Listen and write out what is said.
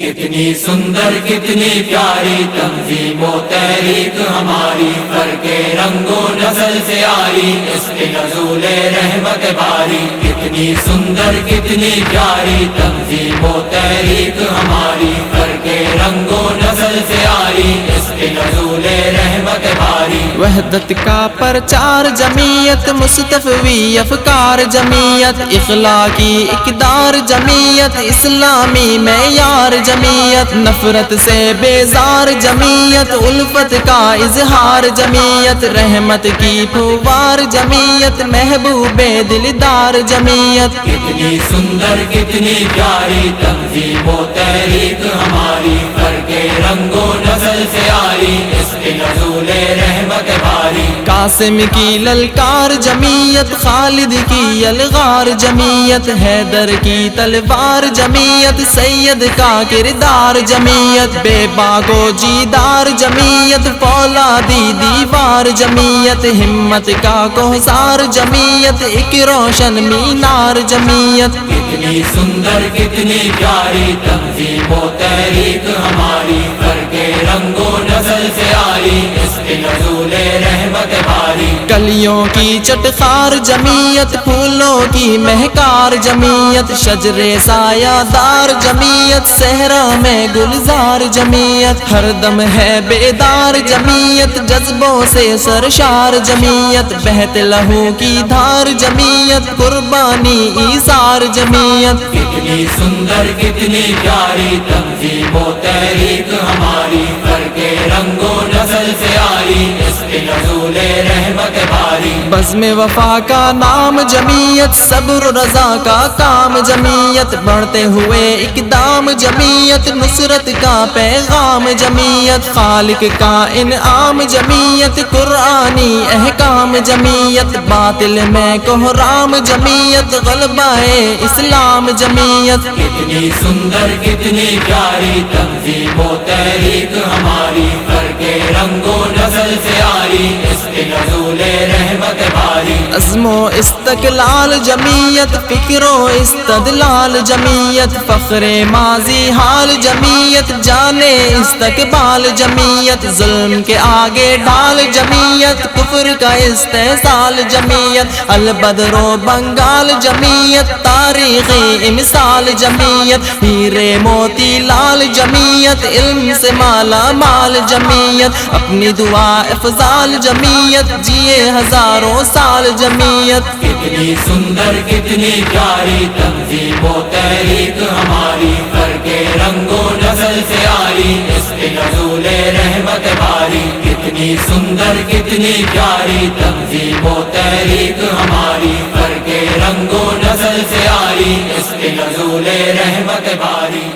کتنی سندر کتنی پیاری تنظیم و تحریک ہماری، فرق رنگ و نسل سے آری اس پہ نزول رحمت باری۔ کتنی سندر کتنی پیاری تنظیم و تحریک ہماری، فرق رنگ و نسل سے آری اس پہ نزول رحمت باری۔ وحدت کا پرچار جمعیت، مصطفی افکار جمعیت، اخلاقی اقدار جمعیت، اسلامی معیار جمعیت، نفرت سے بیزار جمعیت، الفت کا اظہار جمعیت، رحمت کی پھوار جمعیت، محبوب دلدار جمعیت۔ کتنی سندر کتنی پیاری تنظیم و تحریک ہماری، فرق رنگ و نسل سے آری اس پہ نزول رحمت باری۔ قاسم کی للکار جمعیت، خالد کی الغار جمعیت، حیدر کی تلوار جمعیت، سید کا کردار جمعیت، بے باک و جیدار جمعیت، فولادی دیوار جمعیت، ہمت کا کوثار جمعیت، ایک روشن مینار جمعیت۔ کتنی سندر کتنی پیاری تنظیم و تحریک ہماری، فرق رنگ و نسل سے آری اس پہ نزول رحمت باری۔ کلیوں کی چٹخار جمعیت، پھولوں کی مہکار جمعیت، شجر سایہ دار جمعیت، صحرا میں گلزار جمعیت، ہر دم ہے بیدار جمعیت، جذبوں سے سرشار جمعیت، بہت لہو کی دھار جمعیت، قربانی ایثار جمعیت۔ کتنی سندر کتنی پیاری تنظیم و تحریک ہماری، فرق رنگ و نسل سے آری اس پہ نزول رحمت باری۔ بزم وفا کا نام جمعیت، صبر رضا کا کام جمعیت، بڑھتے ہوئے اقدام جمعیت، نصرت کا پیغام جمعیت، خالق کا انعام جمعیت، قرآنی احکام جمعیت، باطل میں کوہرام جمعیت، غلبہ اسلام جمعیت۔ کتنی سندر کتنی پیاری تنظیم و تحریک ہماری، فرق رنگ و نسل سے آری اس پہ نزول رحمت باری۔ عزم و استقلال جمعیت، فکر و استدلال جمعیت، فخر ماضی حال جمعیت، جانے استقبال جمعیت، ظلم کے آگے ڈال جمعیت، کفر کا استحصال جمعیت، البدر و بنگال جمعیت، تاریخی مثال جمعیت، ہیرے موتی لال جمعیت، علم سے مالا مال جمعیت، اپنی دعا افضال جمعیت، جیے ہزاروں سال جمعیت۔ کتنی سندر کتنی پیاری تنظیم و تحریک ہماری، فرق رنگ و نسل سے آری اس پہ نزول رحمت باری۔ کتنی سندر کتنی پیاری تنظیم و تحریک ہماری، فرق رنگ و نسل سے آری اس پہ نزول رحمت باری۔